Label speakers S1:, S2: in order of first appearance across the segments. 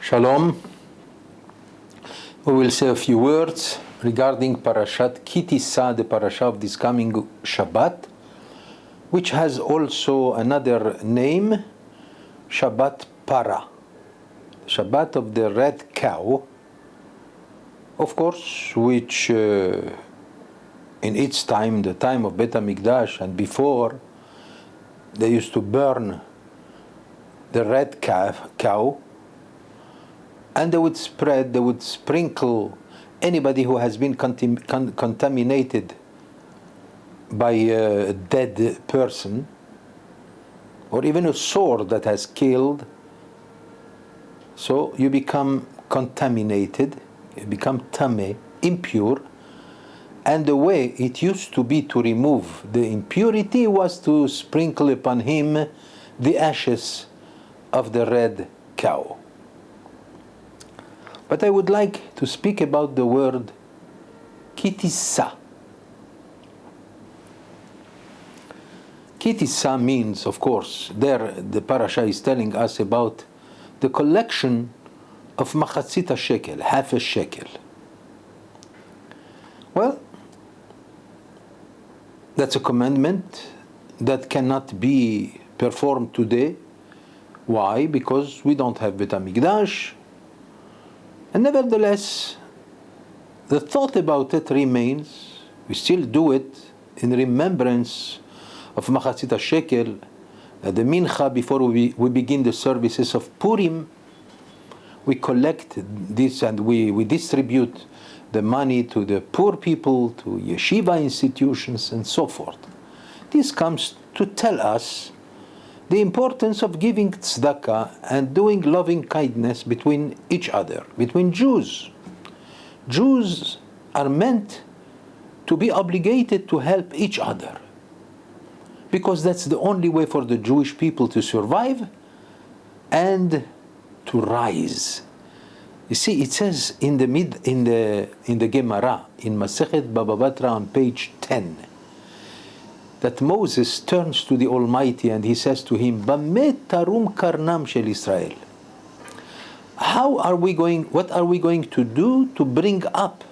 S1: Shalom. We will say a few words regarding Parashat Tissa, the parasha of this coming Shabbat, which has also another name, Shabbat Para, Shabbat of the red cow, of course, which in its time, the time of Bet HaMikdash and before, they used to burn the red cow, and they would sprinkle anybody who has been contaminated by a dead person, or even a sword that has killed. So you become contaminated, you become tameh, impure, and the way it used to be to remove the impurity was to sprinkle upon him the ashes of the red cow. But I would like to speak about the word Tissa. Tissa means, of course, there the parasha is telling us about the collection of machatzit shekel, half a shekel. Well, that's a commandment that cannot be performed today. Why? Because we don't have Bet HaMikdash. And nevertheless, the thought about it remains. We still do it in remembrance of Machatzit Shekel, at the Mincha, before we begin the services of Purim. We collect this and we distribute the money to the poor people, to yeshiva institutions, and so forth. This comes to tell us the importance of giving tzedakah and doing loving kindness between each other, between Jews. Jews are meant to be obligated to help each other, because that's the only way for the Jewish people to survive and to rise. You see, it says in the Gemara, in Masechet Baba Batra on page 10, that Moses turns to the Almighty and he says to him, "Bameh tarum karnam shel Israel." What are we going to do to bring up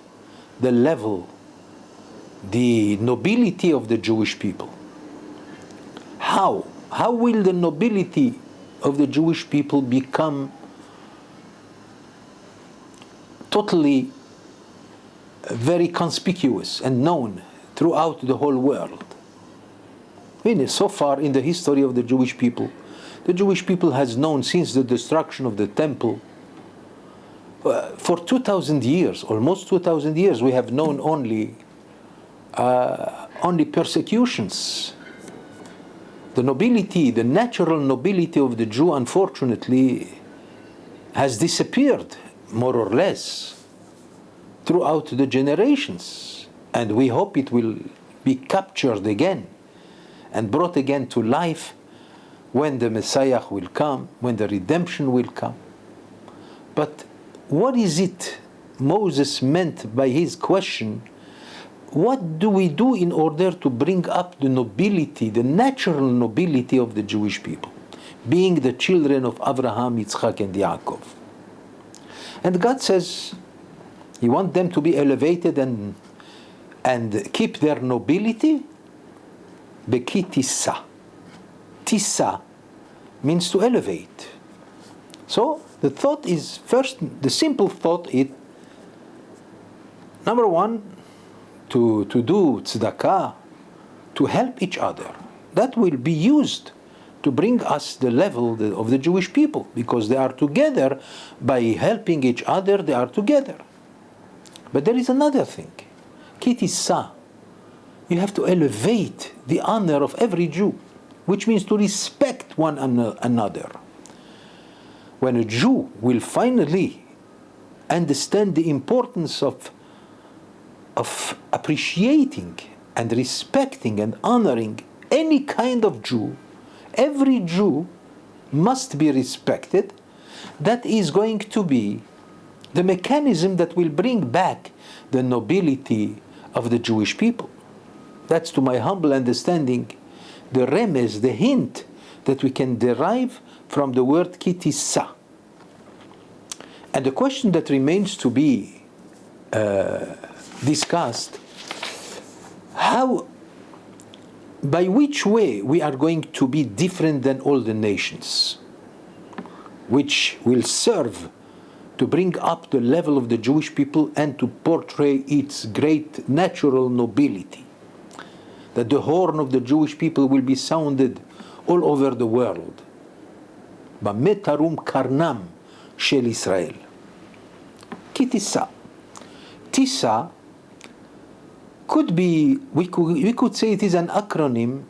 S1: the level, the nobility of the Jewish people? How will the nobility of the Jewish people become totally very conspicuous and known throughout the whole world? So far in the history of the Jewish people has known, since the destruction of the temple, for 2,000 years, almost 2,000 years, we have known only persecutions. The nobility, the natural nobility of the Jew, unfortunately, has disappeared, more or less, throughout the generations. And we hope it will be captured again and brought again to life when the Messiah will come, when the redemption will come. But what is it Moses meant by his question? What do we do in order to bring up the nobility, the natural nobility of the Jewish people, being the children of Abraham, Yitzchak, and Yaakov? And God says He wants them to be elevated and keep their nobility. Beki Tissa. Tissa means to elevate. So the thought is, first, the simple thought is, number one, to do tzedakah, to help each other. That will be used to bring us the level of the Jewish people, because they are together. By helping each other, they are together. But there is another thing. Tissa. You have to elevate the honor of every Jew, which means to respect one another. When a Jew will finally understand the importance of appreciating and respecting and honoring any kind of Jew, every Jew must be respected. That is going to be the mechanism that will bring back the nobility of the Jewish people. That's, to my humble understanding, the remez, the hint that we can derive from the word Tissa. And the question that remains to be discussed, by which way we are going to be different than all the nations, which will serve to bring up the level of the Jewish people and to portray its great natural nobility, that the horn of the Jewish people will be sounded all over the world. במה תרום קרנם של ישראל. כי Tissa. Tissa could be, we could say it is an acronym,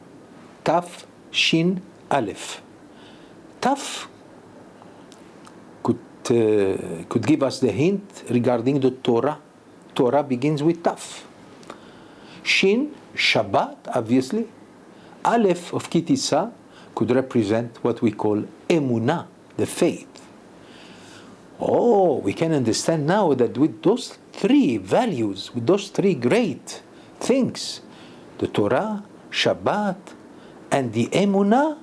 S1: Taf Shin Aleph. Taf could give us the hint regarding the Torah. Torah begins with Taf. Shin, Shabbat, obviously. Aleph of Tissa could represent what we call Emunah, the faith. Oh, we can understand now that with those three values, with those three great things, the Torah, Shabbat, and the Emunah,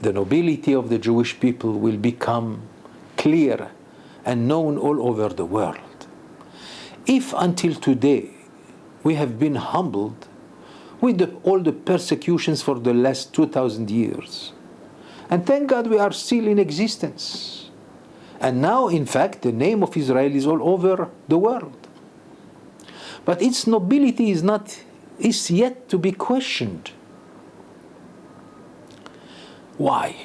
S1: the nobility of the Jewish people will become clear and known all over the world. If until today we have been humbled with all the persecutions for the last 2,000 years, and thank God we are still in existence, and now in fact the name of Israel is all over the world, but its nobility is yet to be questioned. Why?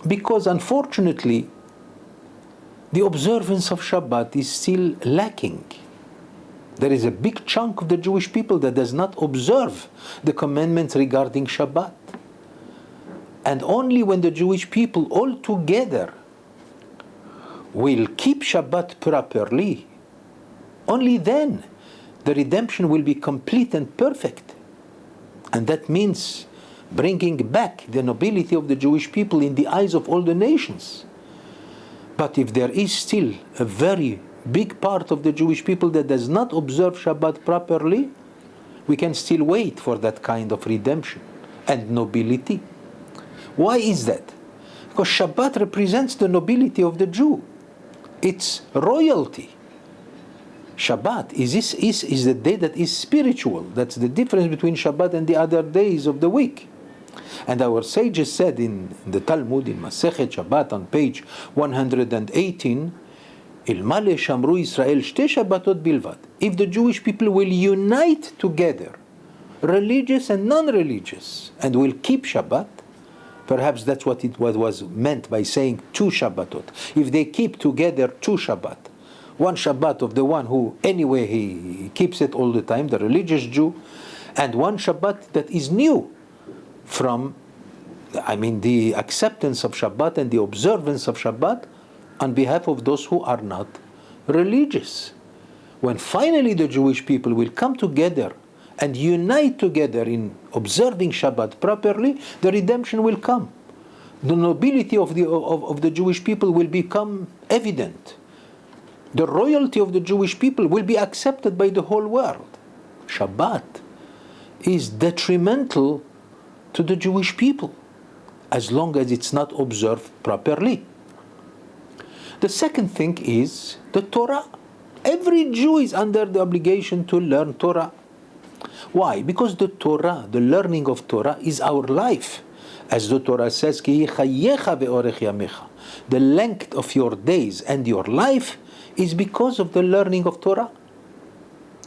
S1: Because unfortunately, the observance of Shabbat is still lacking. There is a big chunk of the Jewish people that does not observe the commandments regarding Shabbat. And only when the Jewish people all together will keep Shabbat properly, only then the redemption will be complete and perfect. And that means bringing back the nobility of the Jewish people in the eyes of all the nations. But if there is still a very big part of the Jewish people that does not observe Shabbat properly, we can still wait for that kind of redemption and nobility. Why is that? Because Shabbat represents the nobility of the Jew. It's royalty. Shabbat is the day that is spiritual. That's the difference between Shabbat and the other days of the week. And our sages said in the Talmud, in Masechet Shabbat on page 118, Ilmale Shamru Israel Shte Shabbatot Bilvad. If the Jewish people will unite together, religious and non-religious, and will keep Shabbat, perhaps that's what was meant by saying two Shabbatot. If they keep together two Shabbat, one Shabbat of the one who anyway he keeps it all the time, the religious Jew, and one Shabbat that is new from, the acceptance of Shabbat and the observance of Shabbat on behalf of those who are not religious. When finally the Jewish people will come together and unite together in observing Shabbat properly, the redemption will come. The nobility of the Jewish people will become evident. The royalty of the Jewish people will be accepted by the whole world. Shabbat is detrimental to the Jewish people as long as it's not observed properly. The second thing is the Torah. Every Jew is under the obligation to learn Torah. Why? Because the Torah, the learning of Torah, is our life. As the Torah says, the length of your days and your life is because of the learning of Torah.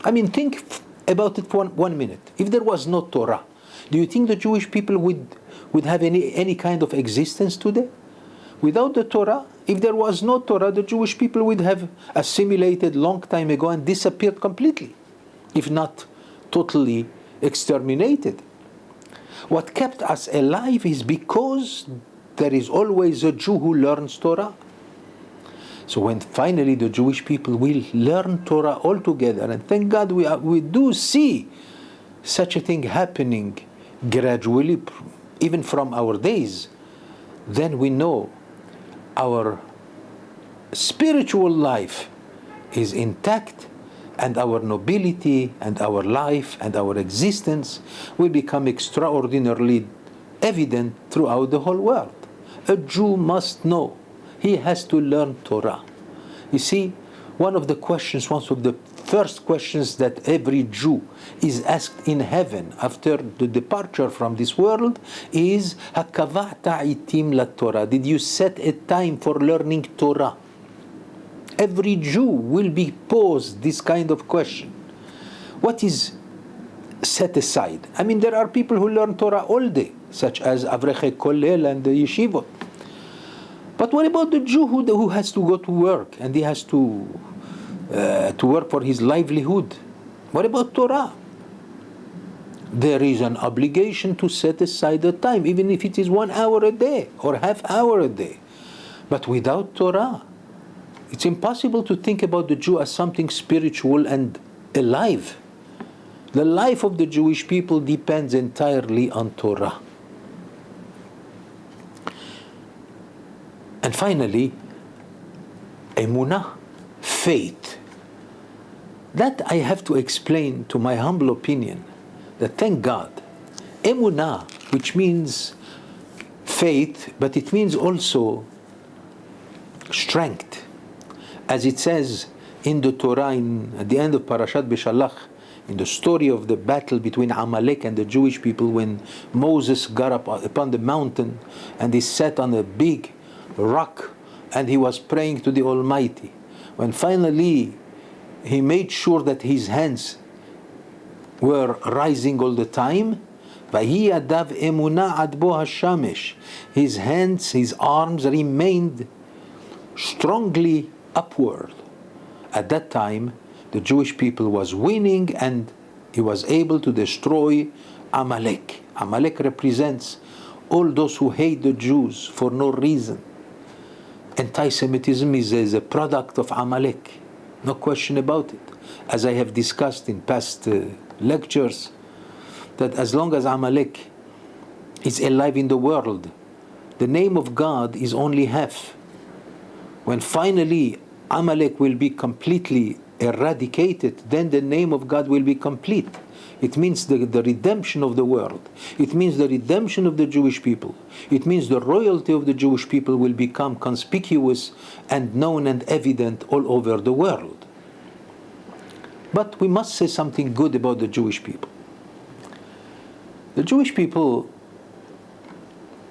S1: Think about it for 1 minute. If there was no Torah, do you think the Jewish people would have any kind of existence today? Without the Torah, if there was no Torah, the Jewish people would have assimilated long time ago and disappeared completely, if not totally exterminated. What kept us alive is because there is always a Jew who learns Torah. So when finally the Jewish people will learn Torah altogether, and thank God we do see such a thing happening gradually, even from our days, then we know our spiritual life is intact, and our nobility and our life and our existence will become extraordinarily evident throughout the whole world. A Jew must know he has to learn Torah. You see, one of the first questions that every Jew is asked in heaven after the departure from this world is, Hakava'ta itim la Torah. Did you set a time for learning Torah? Every Jew will be posed this kind of question. What is set aside? I mean, there are people who learn Torah all day, such as Avreche Kollel and the Yeshivot. But what about the Jew who has to go to work and he has to work for his livelihood? What about Torah? There is an obligation to set aside a time, even if it is 1 hour a day or half hour a day. But without Torah, it's impossible to think about the Jew as something spiritual and alive. The life of the Jewish people depends entirely on Torah. And finally, emunah, faith. That I have to explain, to my humble opinion, that thank God, emunah, which means faith, but it means also strength. As it says in the Torah, at the end of Parashat Beshalach, in the story of the battle between Amalek and the Jewish people, when Moses got up upon the mountain and he sat on a big rock and he was praying to the Almighty. When finally he made sure that his hands were rising all the time, Vahi adav emunah ad bo hashamesh. His hands, his arms remained strongly upward. At that time, the Jewish people was winning and he was able to destroy Amalek. Amalek represents all those who hate the Jews for no reason. Anti-Semitism is a product of Amalek, no question about it. As I have discussed in past lectures, that as long as Amalek is alive in the world, the name of God is only half. When finally Amalek will be completely eradicated, then the name of God will be complete. It means the redemption of the world. It means the redemption of the Jewish people. It means the royalty of the Jewish people will become conspicuous and known and evident all over the world. But we must say something good about the Jewish people. The Jewish people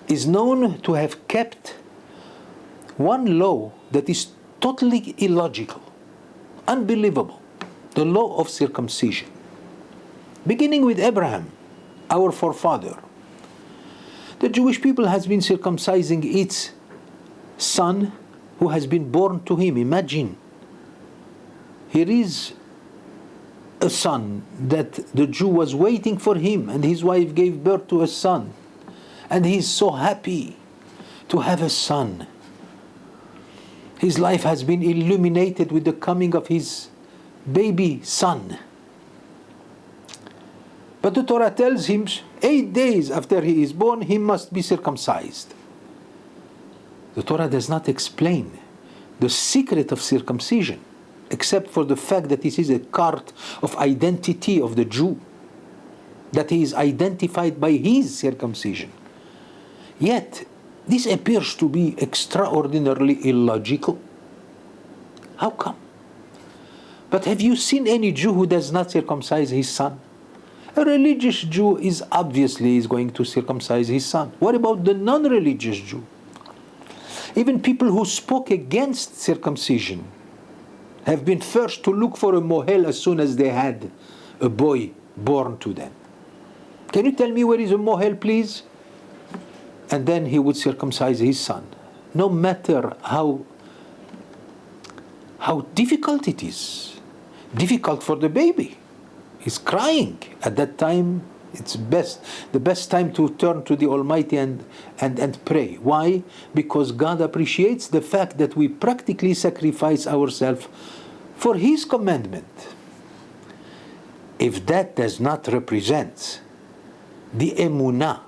S1: is known to have kept one law that is totally illogical, unbelievable, the law of circumcision. Beginning with Abraham, our forefather, the Jewish people has been circumcising its son who has been born to him. Imagine, here is a son that the Jew was waiting for him, and his wife gave birth to a son, and he is so happy to have a son. His life has been illuminated with the coming of his baby son. But the Torah tells him 8 days after he is born, he must be circumcised. The Torah does not explain the secret of circumcision, except for the fact that this is a card of identity of the Jew, that he is identified by his circumcision. Yet, this appears to be extraordinarily illogical. How come? But have you seen any Jew who does not circumcise his son? A religious Jew is going to circumcise his son. What about the non-religious Jew? Even people who spoke against circumcision have been first to look for a mohel as soon as they had a boy born to them. Can you tell me where is a mohel, please? And then he would circumcise his son. No matter how difficult it is. Difficult for the baby. He's crying. At that time, it's the best time to turn to the Almighty and pray. Why? Because God appreciates the fact that we practically sacrifice ourselves for His commandment. If that does not represent the emunah,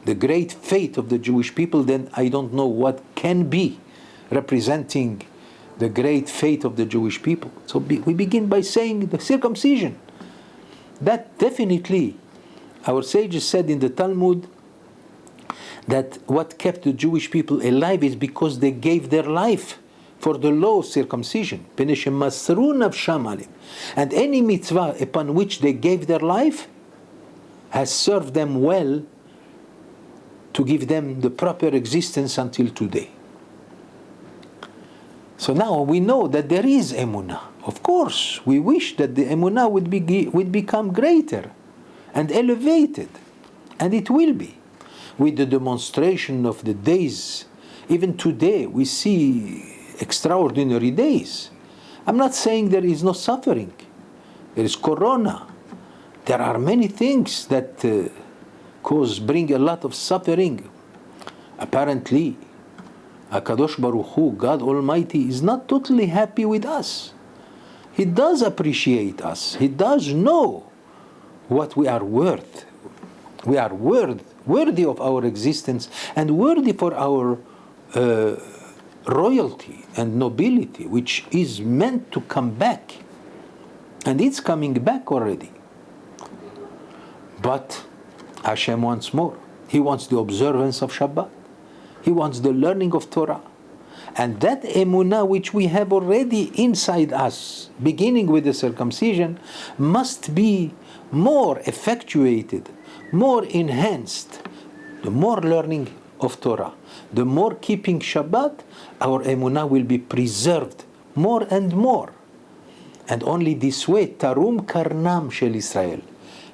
S1: the great faith of the Jewish people, then I don't know what can be representing the great faith of the Jewish people. So we begin by saying the circumcision. That definitely, our sages said in the Talmud, that what kept the Jewish people alive is because they gave their life for the law of circumcision. And any mitzvah upon which they gave their life has served them well to give them the proper existence until today. So now we know that there is emunah. Of course, we wish that the emunah would become greater and elevated, and it will be. With the demonstration of the days, even today we see extraordinary days. I'm not saying there is no suffering. There is corona. There are many things that bring a lot of suffering. Apparently, HaKadosh Baruch Hu, God Almighty, is not totally happy with us. He does appreciate us. He does know what we are worth. We are worthy of our existence and worthy for our royalty and nobility, which is meant to come back. And it's coming back already. But Hashem wants more. He wants the observance of Shabbat. He wants the learning of Torah. And that emunah which we have already inside us, beginning with the circumcision, must be more effectuated, more enhanced. The more learning of Torah, the more keeping Shabbat, our emunah will be preserved more and more. And only this way, tarum karnam shel Israel,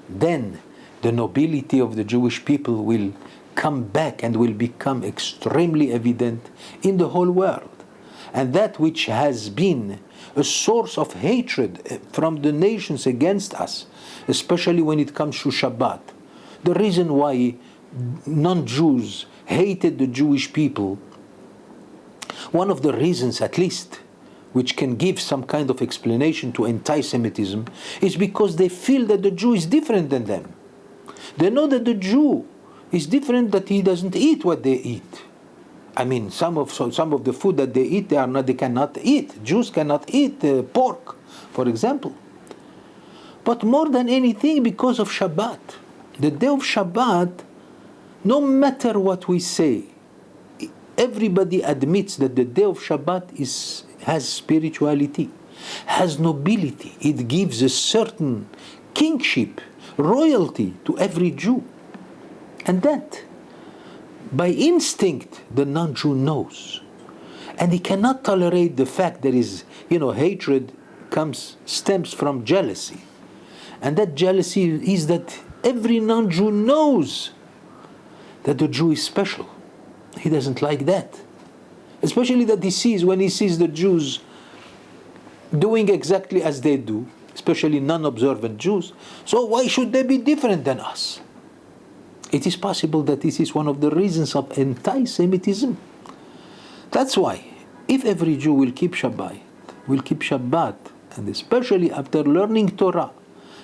S1: then the nobility of the Jewish people will come back and will become extremely evident in the whole world. And that which has been a source of hatred from the nations against us, especially when it comes to Shabbat, the reason why non-Jews hated the Jewish people, one of the reasons at least, which can give some kind of explanation to anti-Semitism, is because they feel that the Jew is different than them. They know that the Jew is different, that he doesn't eat what they eat. I mean, some of the food that they eat, they cannot eat. Jews cannot eat pork, for example. But more than anything, because of Shabbat. The day of Shabbat, no matter what we say, everybody admits that the day of Shabbat has spirituality, has nobility. It gives a certain kingship, royalty to every Jew. And that, by instinct, the non-Jew knows. And he cannot tolerate the fact there is, hatred stems from jealousy. And that jealousy is that every non-Jew knows that the Jew is special. He doesn't like that. Especially that when he sees the Jews doing exactly as they do, especially non-observant Jews, so why should they be different than us? It is possible that this is one of the reasons of anti-Semitism. That's why, if every Jew will keep Shabbat, and especially after learning Torah.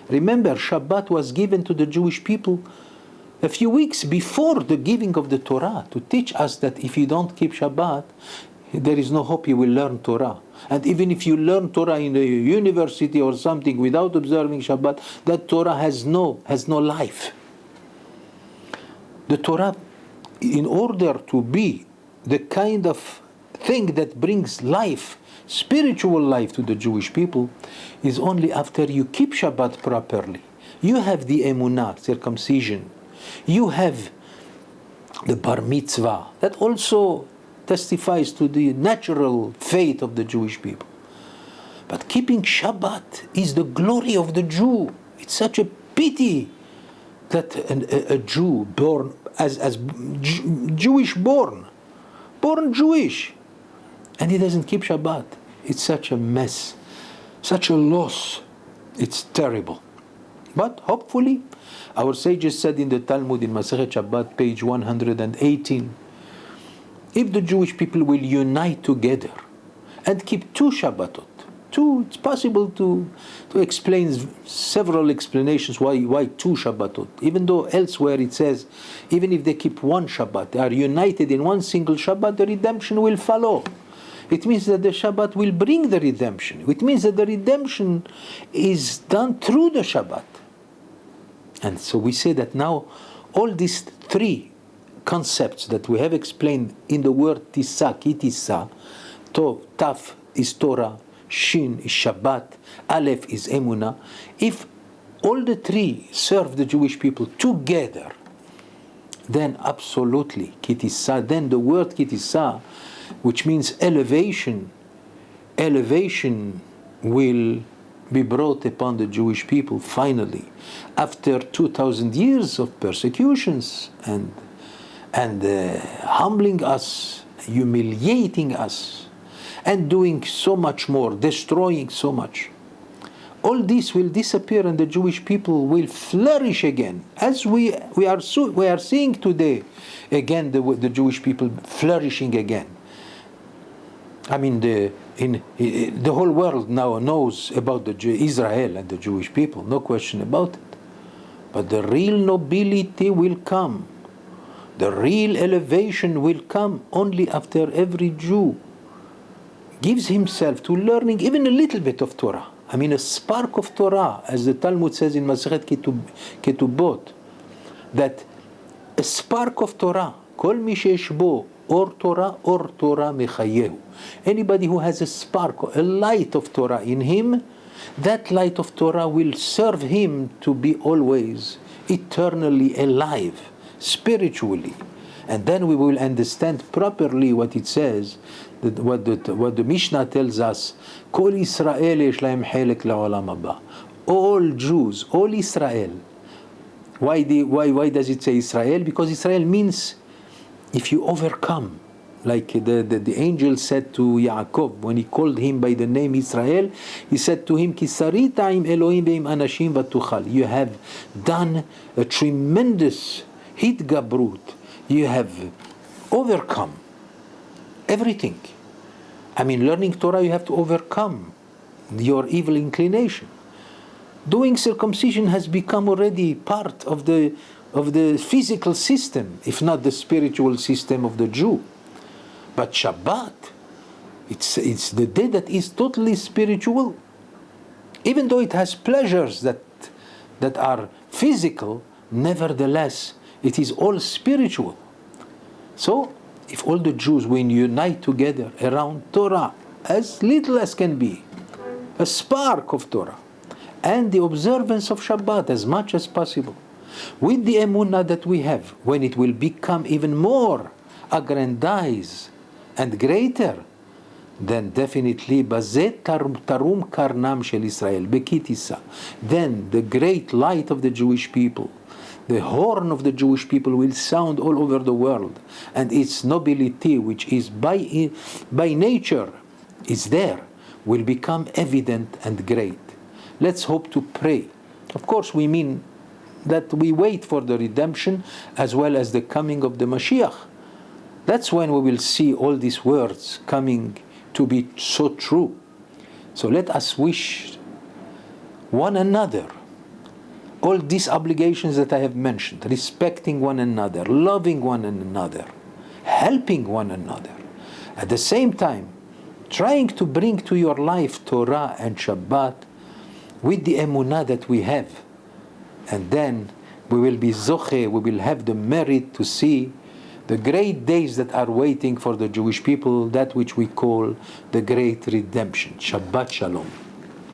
S1: Remember, Shabbat was given to the Jewish people a few weeks before the giving of the Torah, to teach us that if you don't keep Shabbat, there is no hope you will learn Torah. And even if you learn Torah in a university or something without observing Shabbat, that Torah has no life. The Torah, in order to be the kind of thing that brings life, spiritual life to the Jewish people, is only after you keep Shabbat properly. You have the emunah, circumcision. You have the bar mitzvah, that also testifies to the natural faith of the Jewish people. But keeping Shabbat is the glory of the Jew. It's such a pity that a Jew born as Jewish born Jewish, and he doesn't keep Shabbat. It's such a mess, such a loss. It's terrible. But hopefully, our sages said in the Talmud in Masechet Shabbat, page 118, if the Jewish people will unite together and keep two Shabbatot, it's possible to explain several explanations why two Shabbatot, even though elsewhere it says, even if they keep one Shabbat, they are united in one single Shabbat, the redemption will follow. It means that the Shabbat will bring the redemption. It means that the redemption is done through the Shabbat. And so we say that now all these three concepts that we have explained in the word Tissa, Ki Tissa, Taf is Torah, Shin is Shabbat, Aleph is Emunah. If all the three serve the Jewish people together, then absolutely Ki Tissa, then the word Ki Tissa, which means elevation will be brought upon the Jewish people finally, after 2,000 years of persecutions and humbling us, humiliating us, and doing so much more, destroying so much. All this will disappear, and the Jewish people will flourish again, as we are seeing today. Again, the Jewish people flourishing again. I mean, the whole world now knows about Israel and the Jewish people, no question about it. But the real nobility will come. The real elevation will come only after every Jew gives himself to learning even a little bit of Torah. I mean, a spark of Torah, as the Talmud says in Masechet Ketubot, that a spark of Torah, Kol mi sheyesh bo or Torah mechayehu. Anybody who has a spark, a light of Torah in him, that light of Torah will serve him to be always eternally alive, spiritually. And then we will understand properly what it says, that what the Mishnah tells us, Kol Yisrael yesh lahem chelek la'olam haba. All Jews, all Israel. Why does it say Israel? Because Israel means if you overcome, like the angel said to Yaakov when he called him by the name Israel, he said to him, Ki sarita im Elohim ve'im anashim v'tuchal. You have done a tremendous hitgabrut. You have overcome everything. I mean, learning Torah, you have to overcome your evil inclination. Doing circumcision has become already part of the physical system, if not the spiritual system of the Jew. But Shabbat, it's the day that is totally spiritual. Even though it has pleasures that are physical, nevertheless, it is all spiritual. So, if all the Jews will unite together around Torah, as little as can be, a spark of Torah, and the observance of Shabbat as much as possible, with the emunah that we have, when it will become even more aggrandized and greater, then definitely bazet tarum karnam shel Israel beki Tissa. Then the great light of the Jewish people, the horn of the Jewish people, will sound all over the world, and its nobility, which is by nature is there, will become evident and great. Let's hope to pray. Of course, we mean that we wait for the redemption as well as the coming of the Mashiach. That's when we will see all these words coming to be so true. So let us wish one another all these obligations that I have mentioned, respecting one another, loving one another, helping one another. At the same time, trying to bring to your life Torah and Shabbat with the emunah that we have. And then we will be zoche, we will have the merit to see the great days that are waiting for the Jewish people, that which we call the great redemption. Shabbat Shalom.